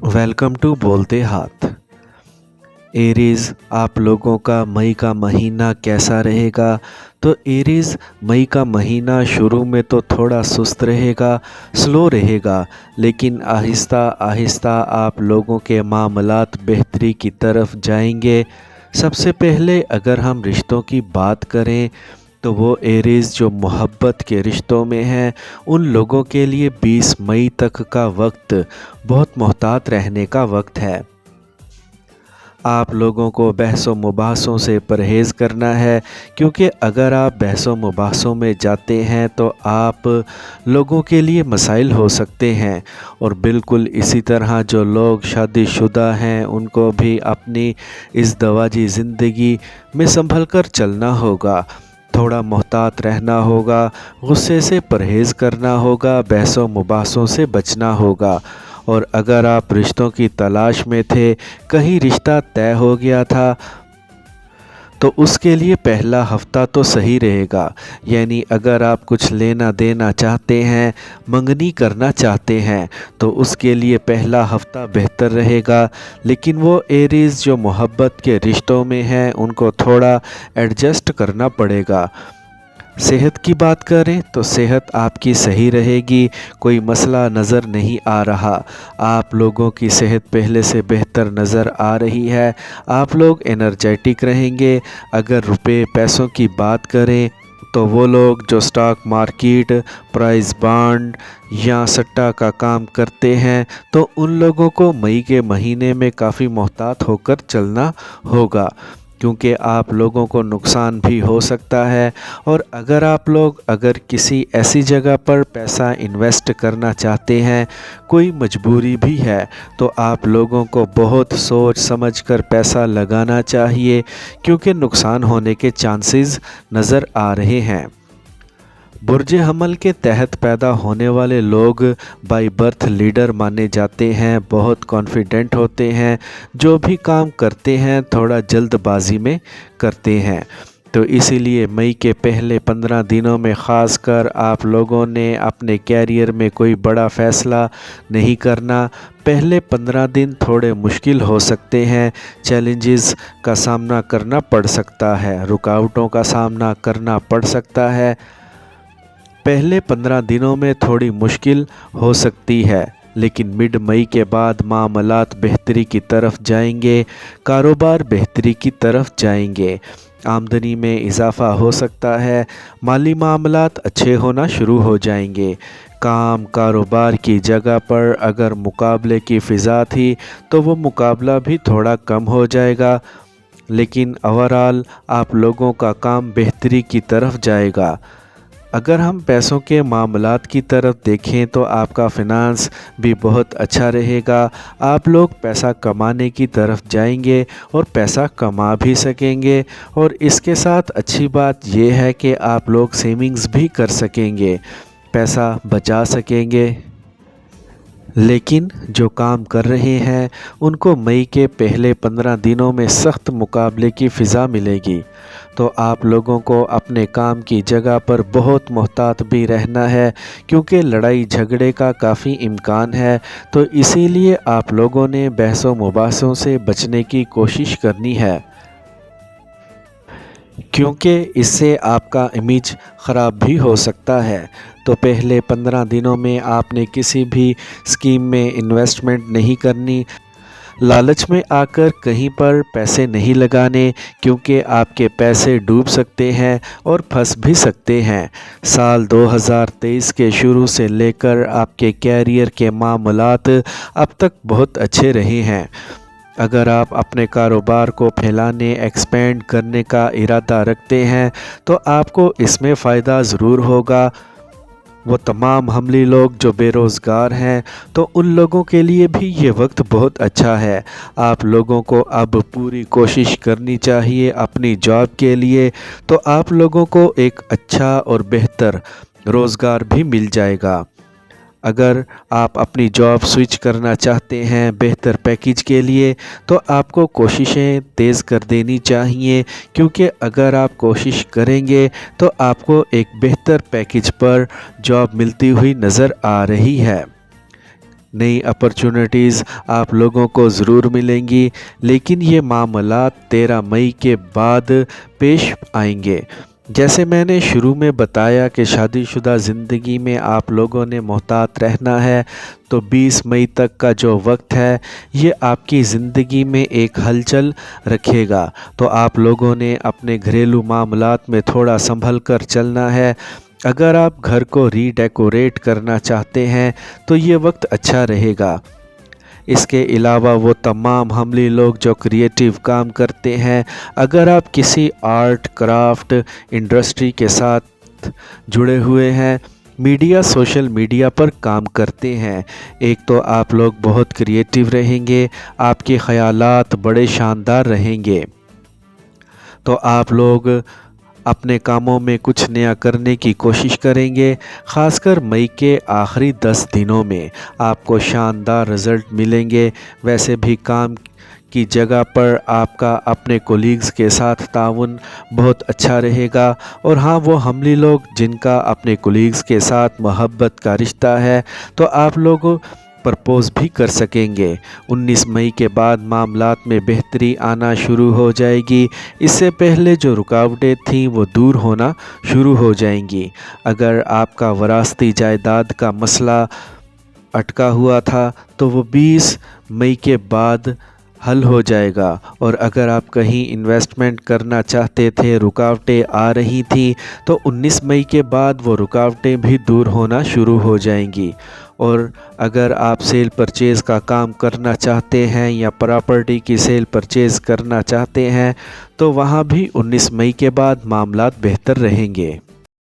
Welcome to बोलते हाथ। Aries, आप लोगों का मई का महीना कैसा रहेगा? तो एरीज़, मई का महीना शुरू में तो थोड़ा सुस्त रहेगा, स्लो रहेगा, लेकिन आहिस्ता आहिस्ता आप लोगों के मामलात बेहतरी की तरफ जाएंगे। सबसे पहले अगर हम रिश्तों की बात करें तो वो एरीज़ जो मोहब्बत के रिश्तों में हैं, उन लोगों के लिए 20 मई तक का वक्त बहुत मोहतात रहने का वक्त है। आप लोगों को बहसों मुबाहसों से परहेज़ करना है, क्योंकि अगर आप बहसों मुबाहसों में जाते हैं तो आप लोगों के लिए मसाइल हो सकते हैं। और बिल्कुल इसी तरह जो लोग शादीशुदा हैं उनको भी अपनी इस दवाजी ज़िंदगी में संभल कर चलना होगा, थोड़ा मोहतात रहना होगा, गुस्से से परहेज़ करना होगा, बहसों मुबाहसों से बचना होगा। और अगर आप रिश्तों की तलाश में थे, कहीं रिश्ता तय हो गया था, तो उसके लिए पहला हफ्ता तो सही रहेगा। यानी अगर आप कुछ लेना देना चाहते हैं, मंगनी करना चाहते हैं, तो उसके लिए पहला हफ्ता बेहतर रहेगा। लेकिन वो एरीज़ जो मोहब्बत के रिश्तों में हैं उनको थोड़ा एडजस्ट करना पड़ेगा। सेहत की बात करें तो सेहत आपकी सही रहेगी, कोई मसला नज़र नहीं आ रहा। आप लोगों की सेहत पहले से बेहतर नज़र आ रही है, आप लोग एनर्जेटिक रहेंगे। अगर रुपए पैसों की बात करें तो वो लोग जो स्टॉक मार्केट, प्राइस बॉन्ड या सट्टा का काम करते हैं, तो उन लोगों को मई के महीने में काफ़ी मोहतात होकर चलना होगा, क्योंकि आप लोगों को नुकसान भी हो सकता है। और अगर आप लोग किसी ऐसी जगह पर पैसा इन्वेस्ट करना चाहते हैं, कोई मजबूरी भी है, तो आप लोगों को बहुत सोच समझ कर पैसा लगाना चाहिए, क्योंकि नुकसान होने के चांसेस नज़र आ रहे हैं। बुर्ज हमल के तहत पैदा होने वाले लोग बाय बर्थ लीडर माने जाते हैं, बहुत कॉन्फिडेंट होते हैं, जो भी काम करते हैं थोड़ा जल्दबाजी में करते हैं। तो इसीलिए मई के पहले 15 दिनों में ख़ास कर आप लोगों ने अपने कैरियर में कोई बड़ा फ़ैसला नहीं करना। पहले 15 दिन थोड़े मुश्किल हो सकते हैं, चैलेंजेस का सामना करना पड़ सकता है, रुकावटों का सामना करना पड़ सकता है। पहले 15 दिनों में थोड़ी मुश्किल हो सकती है, लेकिन मिड मई के बाद मामलात बेहतरी की तरफ जाएंगे, कारोबार बेहतरी की तरफ जाएंगे, आमदनी में इजाफ़ा हो सकता है, माली मामलात अच्छे होना शुरू हो जाएंगे। काम कारोबार की जगह पर अगर मुकाबले की फ़िज़ा थी तो वो मुकाबला भी थोड़ा कम हो जाएगा, लेकिन ओवरऑल आप लोगों का काम बेहतरी की तरफ जाएगा। अगर हम पैसों के मामलात की तरफ देखें तो आपका फ़िनांस भी बहुत अच्छा रहेगा, आप लोग पैसा कमाने की तरफ जाएंगे और पैसा कमा भी सकेंगे। और इसके साथ अच्छी बात यह है कि आप लोग सेविंग्स भी कर सकेंगे, पैसा बचा सकेंगे। लेकिन जो काम कर रहे हैं उनको मई के पहले 15 दिनों में सख्त मुकाबले की फ़िज़ा मिलेगी, तो आप लोगों को अपने काम की जगह पर बहुत मोहतात भी रहना है, क्योंकि लड़ाई झगड़े का काफ़ी इम्कान है। तो इसीलिए आप लोगों ने बहसों मुबाहसों से बचने की कोशिश करनी है, क्योंकि इससे आपका इमेज ख़राब भी हो सकता है। तो पहले 15 दिनों में आपने किसी भी स्कीम में इन्वेस्टमेंट नहीं करनी, लालच में आकर कहीं पर पैसे नहीं लगाने, क्योंकि आपके पैसे डूब सकते हैं और फंस भी सकते हैं। साल 2023 के शुरू से लेकर आपके कैरियर के मामलात अब तक बहुत अच्छे रहे हैं। अगर आप अपने कारोबार को फैलाने, एक्सपेंड करने का इरादा रखते हैं, तो आपको इसमें फ़ायदा ज़रूर होगा। वो तमाम हमली लोग जो बेरोज़गार हैं, तो उन लोगों के लिए भी ये वक्त बहुत अच्छा है। आप लोगों को अब पूरी कोशिश करनी चाहिए अपनी जॉब के लिए, तो आप लोगों को एक अच्छा और बेहतर रोज़गार भी मिल जाएगा। अगर आप अपनी जॉब स्विच करना चाहते हैं बेहतर पैकेज के लिए, तो आपको कोशिशें तेज़ कर देनी चाहिए, क्योंकि अगर आप कोशिश करेंगे तो आपको एक बेहतर पैकेज पर जॉब मिलती हुई नज़र आ रही है। नई अपॉर्चुनिटीज़ आप लोगों को ज़रूर मिलेंगी, लेकिन ये मामलात 13 मई के बाद पेश आएंगे। जैसे मैंने शुरू में बताया कि शादीशुदा ज़िंदगी में आप लोगों ने मोहतात रहना है, तो 20 मई तक का जो वक्त है ये आपकी ज़िंदगी में एक हलचल रखेगा। तो आप लोगों ने अपने घरेलू मामलात में थोड़ा संभल कर चलना है। अगर आप घर को रीडेकोरेट करना चाहते हैं तो ये वक्त अच्छा रहेगा। इसके अलावा वो तमाम हमली लोग जो क्रिएटिव काम करते हैं, अगर आप किसी आर्ट क्राफ्ट इंडस्ट्री के साथ जुड़े हुए हैं, मीडिया सोशल मीडिया पर काम करते हैं, एक तो आप लोग बहुत क्रिएटिव रहेंगे, आपके ख़यालात बड़े शानदार रहेंगे। तो आप लोग अपने कामों में कुछ नया करने की कोशिश करेंगे। ख़ासकर मई के आखिरी 10 दिनों में आपको शानदार रिज़ल्ट मिलेंगे। वैसे भी काम की जगह पर आपका अपने कोलीग्स के साथ ताउन बहुत अच्छा रहेगा। और हाँ, वो हमली लोग जिनका अपने कोलीग्स के साथ मोहब्बत का रिश्ता है, तो आप लोग प्रपोज़ भी कर सकेंगे। 19 मई के बाद मामलात में बेहतरी आना शुरू हो जाएगी। इससे पहले जो रुकावटें थीं वो दूर होना शुरू हो जाएंगी। अगर आपका वरासती जायदाद का मसला अटका हुआ था तो वो 20 मई के बाद हल हो जाएगा। और अगर आप कहीं इन्वेस्टमेंट करना चाहते थे, रुकावटें आ रही थी, तो 19 मई के बाद वो रुकावटें भी दूर होना शुरू हो जाएंगी। और अगर आप सेल परचेज़ का काम करना चाहते हैं या प्रॉपर्टी की सेल परचेज़ करना चाहते हैं, तो वहाँ भी 19 मई के बाद मामलात बेहतर रहेंगे।